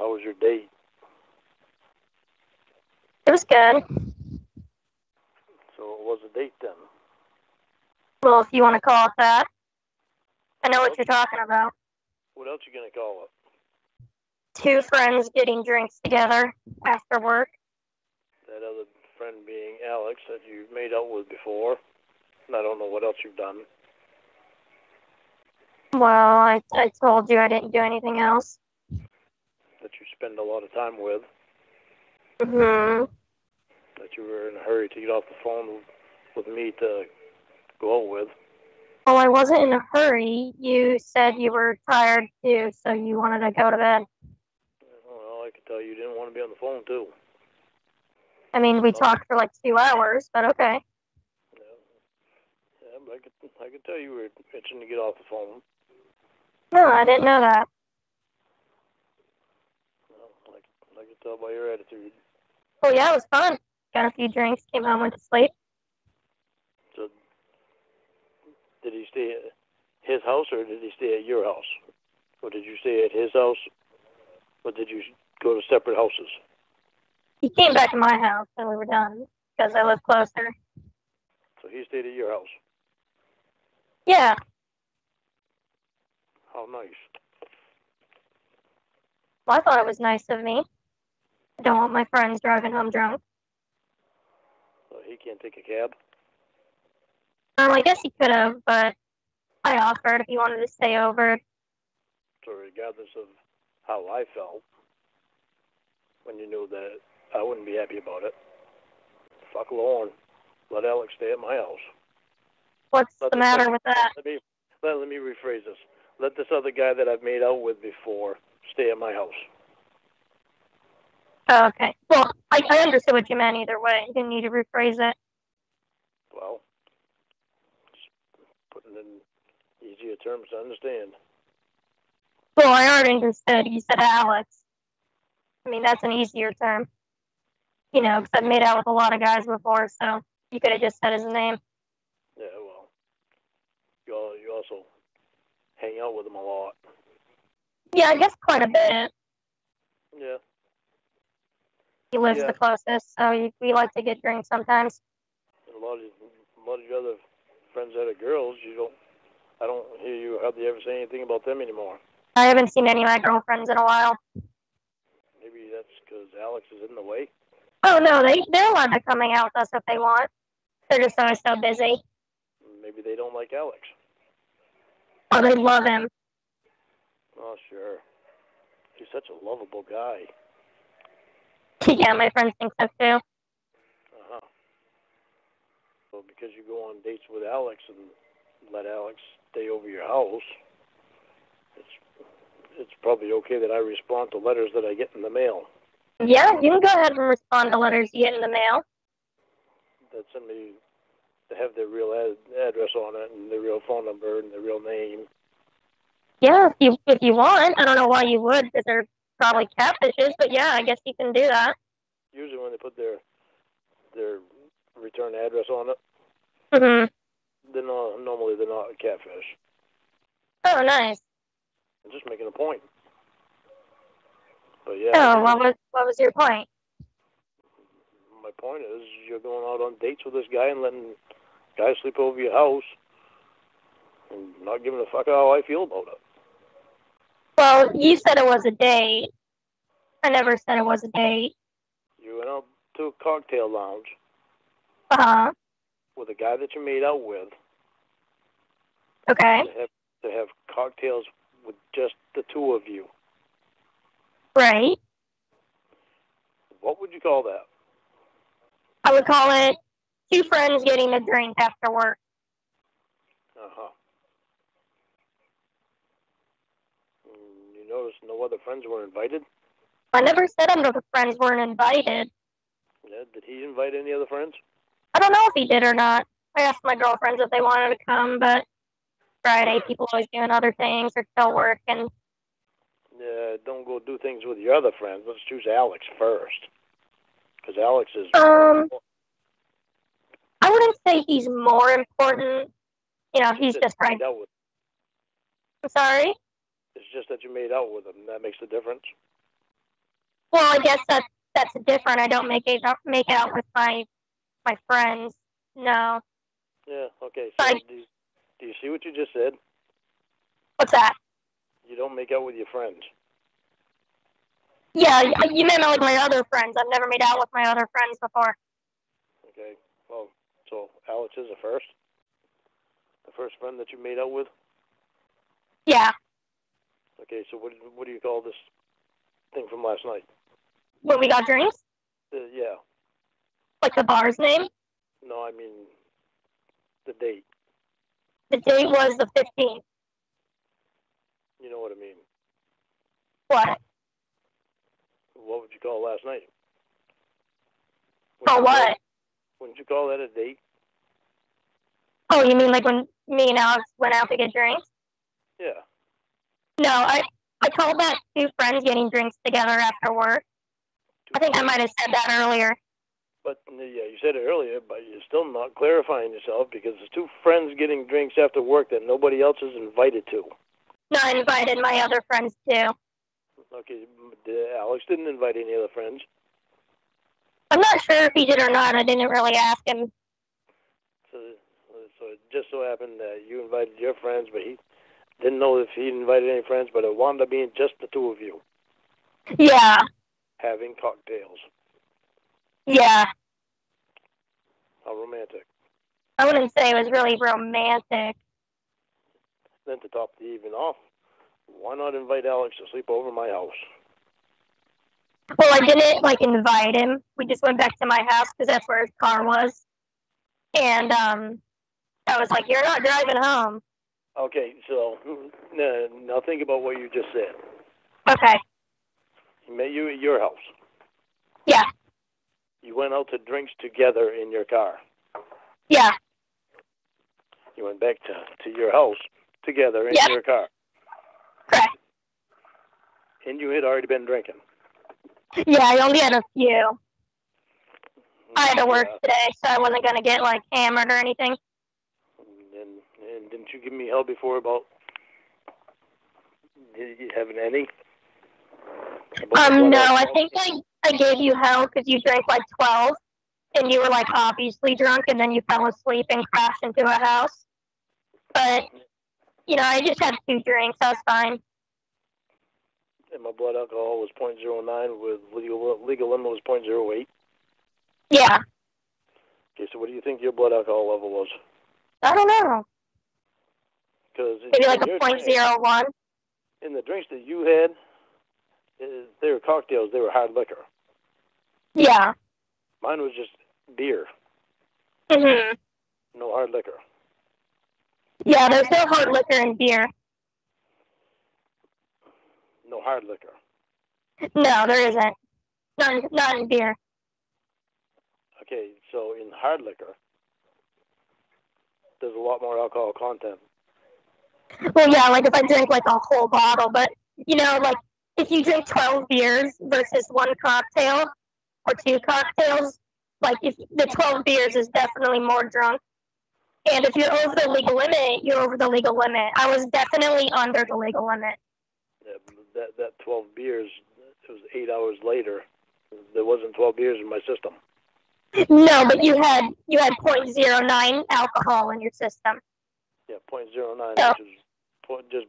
How was your date? It was good. So it was a date then. Well, if you want to call it that. I know What what you're talking about. What else you gonna call it? Two friends getting drinks together after work. That other friend being Alex that you made out with before. And I don't know what else you've done. Well, I told you I didn't do anything else. That you spend a lot of time with. Hmm. That you were in a hurry to get off the phone with me to go out with. Well, I wasn't in a hurry. You said you were tired too, so you wanted to go to bed. Well, I could tell you didn't want to be on the phone too. I mean, we talked for like 2 hours, but okay. Yeah, but I could tell you were itching to get off the phone. No, I didn't know that. Well, I could tell by your attitude. Well, yeah, it was fun. Got a few drinks, came home, went to sleep. So, did he stay at his house or did he stay at your house? Or did you stay at his house? Or did you go to separate houses? He came back to my house when we were done because I live closer. So he stayed at your house. Yeah. How nice. Well, I thought it was nice of me. I don't want my friends driving home drunk. So he can't take a cab? I guess he could have, but I offered if he wanted to stay over. So regardless of how I felt, when you knew that I wouldn't be happy about it, fuck Lauren. Let Alex stay at my house. What's the matter with that? Let me rephrase this. Let this other guy that I've made out with before stay at my house. Oh, okay. Well, I understood what you meant either way. You didn't need to rephrase it. Well, just putting it in easier terms to understand. Well, I already understood. You said Alex. I mean, that's an easier term. You know, because I've made out with a lot of guys before, so you could have just said his name. Yeah, well, you also hang out with him a lot. Yeah, I guess quite a bit. Yeah. He lives the closest, so we like to get drinks sometimes. And a lot of your other friends that are girls, I don't hear you hardly ever say anything about them anymore. I haven't seen any of my girlfriends in a while. Maybe that's because Alex is in the way. Oh no, they're allowed to coming out with us if they want. They're just always so busy. Maybe they don't like Alex. Oh, they love him. Oh, sure. He's such a lovable guy. Yeah, my friends think so too. Uh-huh. So because you go on dates with Alex and let Alex stay over your house, it's probably okay that I respond to letters that I get in the mail. Yeah, you can go ahead and respond to letters you get in the mail. That send me to have their real address on it and their real phone number and their real name. Yeah, if you want. I don't know why you would, because they're probably catfishes. But yeah, I guess you can do that. Usually when they put their return address on it, normally they're not a catfish. Oh, nice. I'm just making a point. But yeah. Oh, what was your point? My point is, you're going out on dates with this guy and letting guys sleep over your house and not giving a fuck how I feel about it. Well, you said it was a date. I never said it was a date. You went out to a cocktail lounge with a guy that you made out with. Okay. To have cocktails with just the two of you. Right. What would you call that? I would call it two friends getting a drink after work. Uh-huh. You notice no other friends were invited? I never said other friends weren't invited. Yeah, did he invite any other friends? I don't know if he did or not. I asked my girlfriends if they wanted to come, but Friday people always doing other things or still working. Yeah, don't go do things with your other friends. Let's choose Alex first. Because Alex is... I wouldn't say he's more important. You know, he's just right. I'm sorry? It's just that you made out with him. That makes a difference. Well, I guess that's different. I don't make out with my friends. No. Yeah. Okay. So Like, do you see what you just said? what's that? You don't make out with your friends. Yeah, you meant like my other friends. I've never made out with my other friends before. Okay. Well, so Alex is the first friend that you made out with. Yeah. Okay. So what do you call this thing from last night? When we got drinks? Yeah. Like the bar's name? No, I mean the date. The date was the 15th. You know what I mean. What? What would you call last night? Oh, what? Wouldn't you call that a date? Oh, you mean like when me and Alex went out to get drinks? Yeah. No, I called that two friends getting drinks together after work. I think I might have said that earlier. But yeah, you said it earlier, but you're still not clarifying yourself because there's two friends getting drinks after work that nobody else is invited to. No, I invited my other friends too. Okay, Alex didn't invite any other friends. I'm not sure if he did or not. I didn't really ask him. So it just so happened that you invited your friends, but he didn't know if he invited any friends, but it wound up being just the two of you. Yeah. Having cocktails. Yeah. How romantic. I wouldn't say it was really romantic. Then to top the evening off, why not invite Alex to sleep over my house? Well, I didn't like invite him. We just went back to my house because that's where his car was. And I was like, "You're not driving home." Okay, so now think about what you just said. Okay. He met you at your house. Yeah. You went out to drinks together in your car. Yeah. You went back to your house together in your car. Correct. And you had already been drinking. Yeah, I only had a few. I had to work today, so I wasn't going to get like hammered or anything. And didn't you give me hell before about having any? No, I think I gave you hell because you drank like 12, and you were like obviously drunk, and then you fell asleep and crashed into a house. But, you know, I just had 2 drinks, so I was fine. And my blood alcohol was 0.09 with legal limit was 0.08. Yeah. Okay, so what do you think your blood alcohol level was? I don't know. Maybe like a 0.01. In the drinks that you had, they were cocktails. They were hard liquor. Yeah. Mine was just beer. Mhm. No hard liquor. Yeah, there's no hard liquor in beer. No hard liquor. No, there isn't. Not in beer. Okay, so in hard liquor, there's a lot more alcohol content. Well, yeah, like if I drink like a whole bottle, but you know, like if you drink 12 beers versus 1 cocktail or 2 cocktails, like if the 12 beers is definitely more drunk. And if you're over the legal limit, you're over the legal limit. I was definitely under the legal limit. Yeah, that 12 beers, it was 8 hours later. There wasn't 12 beers in my system. No, but you had 0.09 alcohol in your system. Yeah, 0.09, so, which is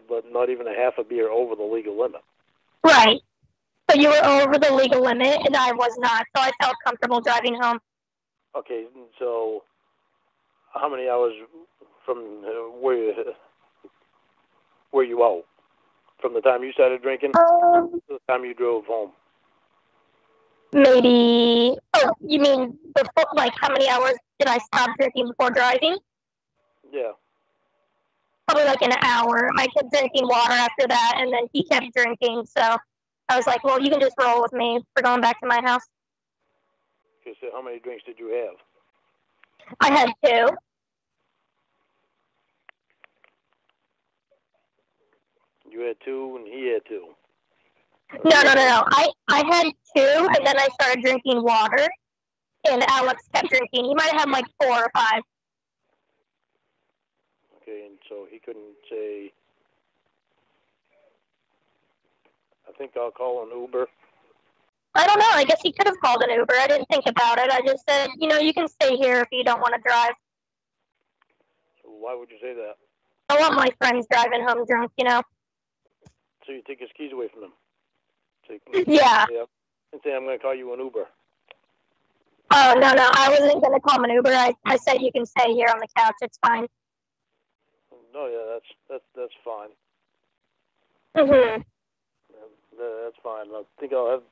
but not even a half a beer over the legal limit. Right. But you were over the legal limit, and I was not, so I felt comfortable driving home. Okay, so how many hours from were you out? From the time you started drinking to the time you drove home? Maybe. Oh, you mean before? Like, how many hours did I stop drinking before driving? Yeah. Probably like an hour. I kept drinking water after that, and then he kept drinking. So I was like, "Well, you can just roll with me. We're going back to my house." Okay, so how many drinks did you have? I had 2. You had 2, and he had 2. No. I had 2, and then I started drinking water, and Alex kept drinking. He might have had like 4 or 5. Okay, and so he couldn't say, I think I'll call an Uber? I don't know. I guess he could have called an Uber. I didn't think about it. I just said, you can stay here if you don't want to drive. Why would you say that? I want my friends driving home drunk, So you take his keys away from him? Yeah. And say, I'm going to call you an Uber. Oh, no. I wasn't going to call him an Uber. I said you can stay here on the couch. It's fine. No, yeah, that's fine. Mm-hmm. That's fine. I think I'll have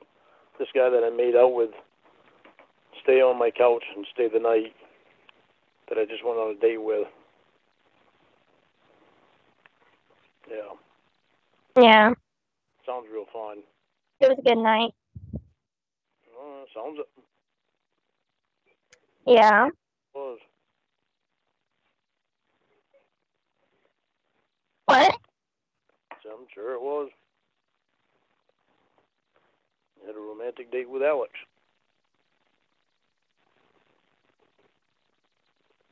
this guy that I made out with stay on my couch and stay the night that I just went on a date with. Yeah. Yeah. Sounds real fun. It was a good night. Sounds it. Yeah. Was. What? I'm sure it was. Had a romantic date with Alex.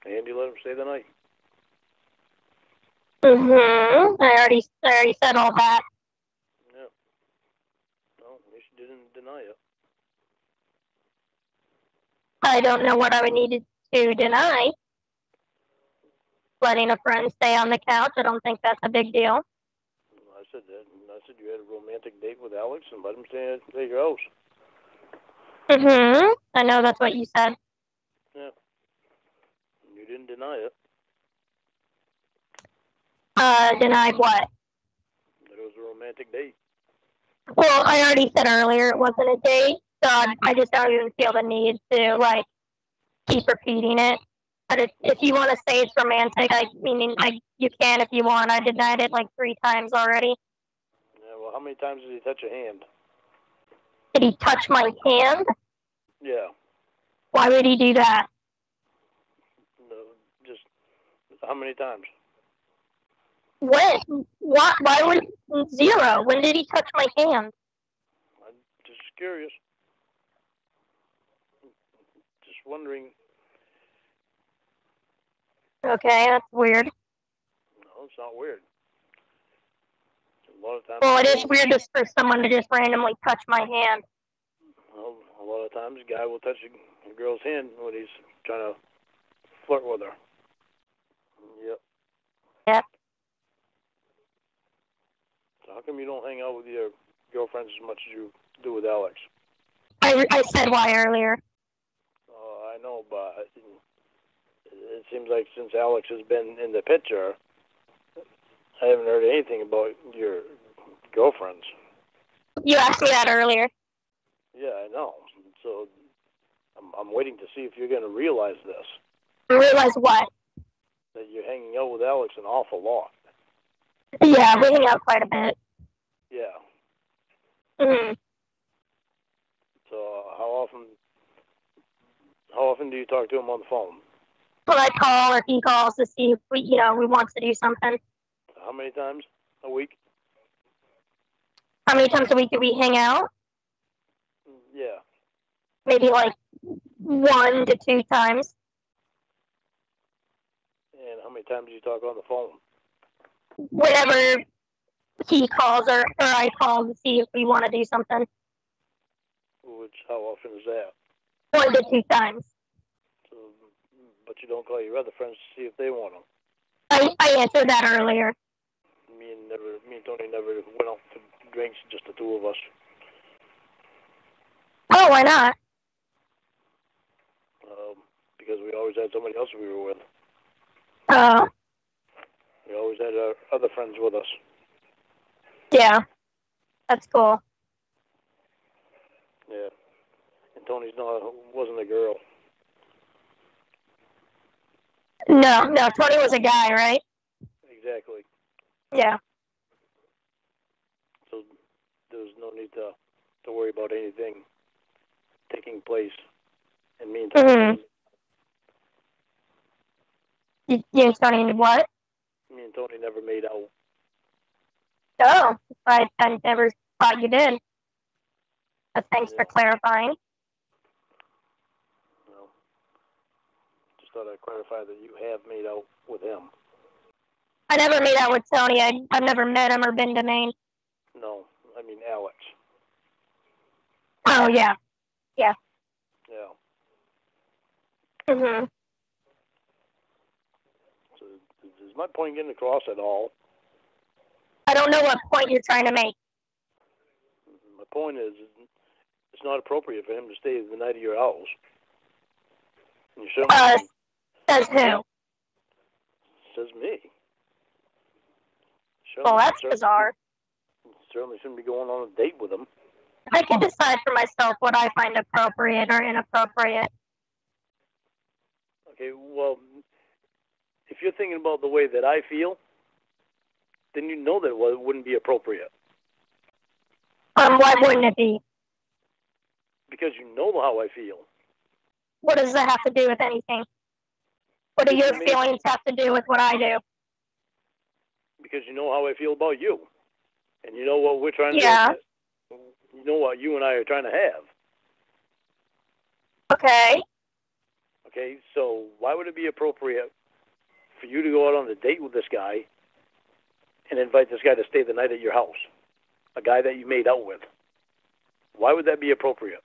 And you let him stay the night. Mm-hmm. I already said all that. Yeah. No, at least you didn't deny it. I don't know what I would need to deny. Letting a friend stay on the couch, I don't think that's a big deal. I said that. I said you had a romantic date with Alex and let him stay at your house. Mm-hmm. I know that's what you said. Yeah. You didn't deny it. Denied what? That it was a romantic date. Well, I already said earlier it wasn't a date, so I just don't even feel the need to, keep repeating it. But if you want to say it's romantic, you can if you want. I denied it 3 times already. Yeah, well, how many times did he touch your hand? Did he touch my hand? Yeah. Why would he do that? No, just how many times? When? What? Why would 0? When did he touch my hand? I'm just curious. Just wondering. Okay, that's weird. No, it's not weird. A lot of times. Well, it is weird just for someone to just randomly touch my hand. Well, a lot of times a guy will touch a girl's hand when he's trying to flirt with her. Yep. Yeah. So how come you don't hang out with your girlfriends as much as you do with Alex? I said why earlier. I know, but it seems like since Alex has been in the picture, I haven't heard anything about your girlfriends. You asked me that earlier. Yeah, I know. So I'm waiting to see if you're going to realize this. Realize what? That you're hanging out with Alex an awful lot. Yeah, we hang out quite a bit. Yeah. Mm-hmm. So how often do you talk to him on the phone? Well, I call or he calls to see if we want to do something. How many times a week? How many times a week do we hang out? Yeah. Maybe 1 to 2 times. And how many times do you talk on the phone? Whenever he calls or I call to see if we want to do something. How often is that? 1 to 2 times. So, but you don't call your other friends to see if they want them. I answered that earlier. Me and Tony never went out for drinks, just the two of us. Oh, why not? Because we always had somebody else we were with. Oh. We always had our other friends with us. Yeah. That's cool. Yeah. And Tony's wasn't a girl. No, Tony was a guy, right? Exactly. Yeah. So there was no need to worry about anything taking place in me and Tony. Mm-hmm. You and Tony what? Me and Tony never made out. Oh, I never thought you did. But thanks for clarifying. No. Just thought I'd clarify that you have made out with him. I never made out with Tony. I've never met him or been to Maine. No, I mean Alex. Oh, yeah. Yeah. Mhm. So is my point getting across at all? I don't know what point you're trying to make. My point is, it's not appropriate for him to stay the night at your house. And you certainly Says who? says me. Well, that's bizarre. Certainly shouldn't be going on a date with him. I can decide for myself what I find appropriate or inappropriate. Okay, well, if you're thinking about the way that I feel, then you know that it wouldn't be appropriate. Why wouldn't it be? Because you know how I feel. What does that have to do with anything? What do your feelings have to do with what I do? Because you know how I feel about you. And you know what we're trying to do. You know what you and I are trying to have. Okay. Okay, so why would it be appropriate for you to go out on a date with this guy and invite this guy to stay the night at your house? A guy that you made out with. Why would that be appropriate?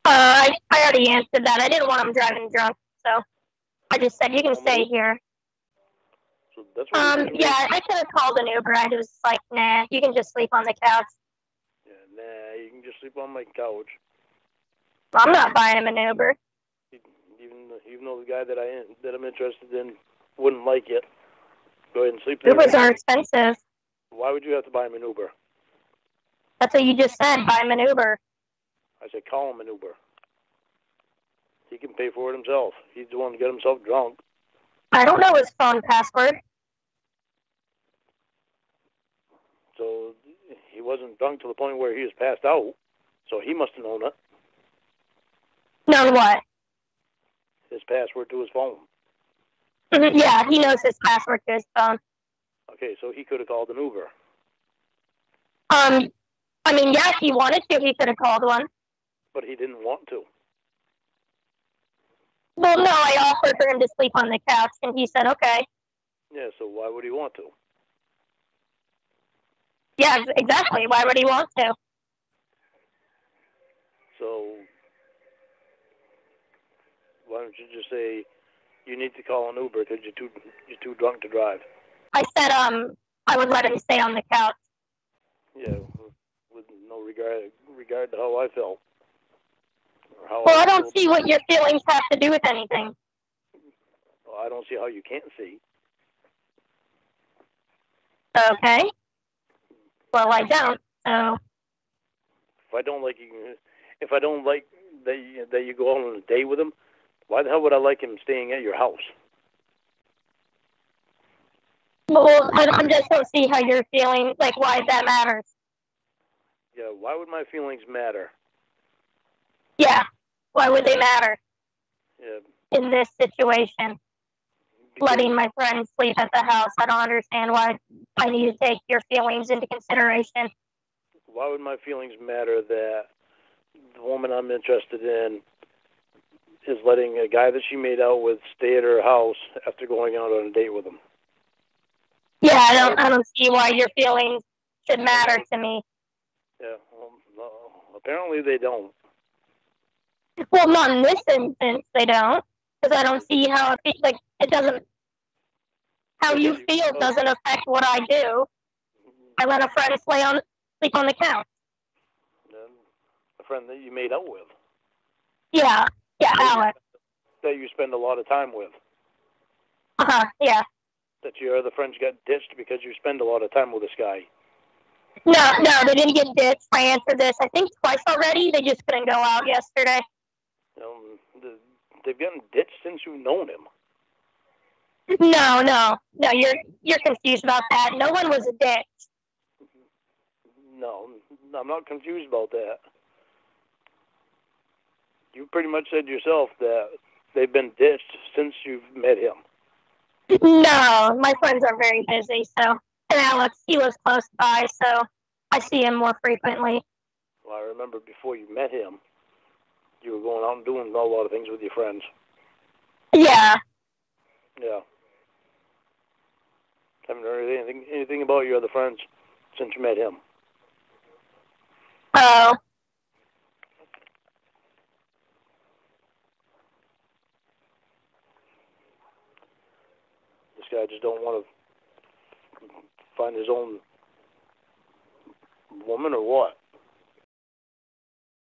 I already answered that. I didn't want him driving drunk, so I just said you can stay here. So that's what yeah, I could have called an Uber. I was like, nah, you can just sleep on the couch. Yeah, nah, you can just sleep on my couch. I'm not buying him an Uber. Even though the guy that I'm interested in wouldn't like it, go ahead and sleep there. Ubers are expensive. Why would you have to buy him an Uber? That's what you just said. Buy him an Uber. I said call him an Uber. He can pay for it himself. He's the one to get himself drunk. I don't know his phone password. So he wasn't drunk to the point where he was passed out. So he must have known it. Known what? His password to his phone. Yeah, he knows his password to his phone. Okay, so he could have called an Uber. I mean, yeah, if he wanted to, he could have called one. But he didn't want to. Well, no, I offered for him to sleep on the couch, and he said, okay. Yeah, so why would he want to? Yeah, exactly. Why would he want to? So why don't you just say you need to call an Uber because you're too drunk to drive? I said I would let him stay on the couch. Yeah, with no regard to how I felt. Well, I don't see what your feelings have to do with anything. Well, I don't see how you can't see. Okay. Well, I don't. So. If I don't like that you go out on a date with him, why the hell would I like him staying at your house? Well, I just don't see how you're feeling, like why that matters. Yeah, why would my feelings matter? Yeah, why would they matter? Yeah. In this situation, letting my friend sleep at the house, I don't understand why I need to take your feelings into consideration. Why would my feelings matter that the woman I'm interested in is letting a guy that she made out with stay at her house after going out on a date with him? Yeah, I don't see why your feelings should matter to me. Yeah, well, no, apparently they don't. Well, not in this instance, they don't, because I don't see how it doesn't. How you feel doesn't affect what I do. I let a friend sleep on the couch. A friend that you made out with. Yeah, Alex. That you spend a lot of time with. Yeah. That your other friends got ditched because you spend a lot of time with this guy. No, they didn't get ditched. I answered this, I think, twice already. They just couldn't go out yesterday. They've gotten ditched since you've known him. No, you're confused about that. No one was a ditch. No, I'm not confused about that. You pretty much said yourself that they've been ditched since you've met him. No, my friends are very busy, so. And Alex, he lives close by, so I see him more frequently. Well, I remember before you met him, you were going out and doing a lot of things with your friends. Yeah. Yeah. Haven't heard anything about your other friends since you met him. Oh. guy just don't want to find his own woman or what?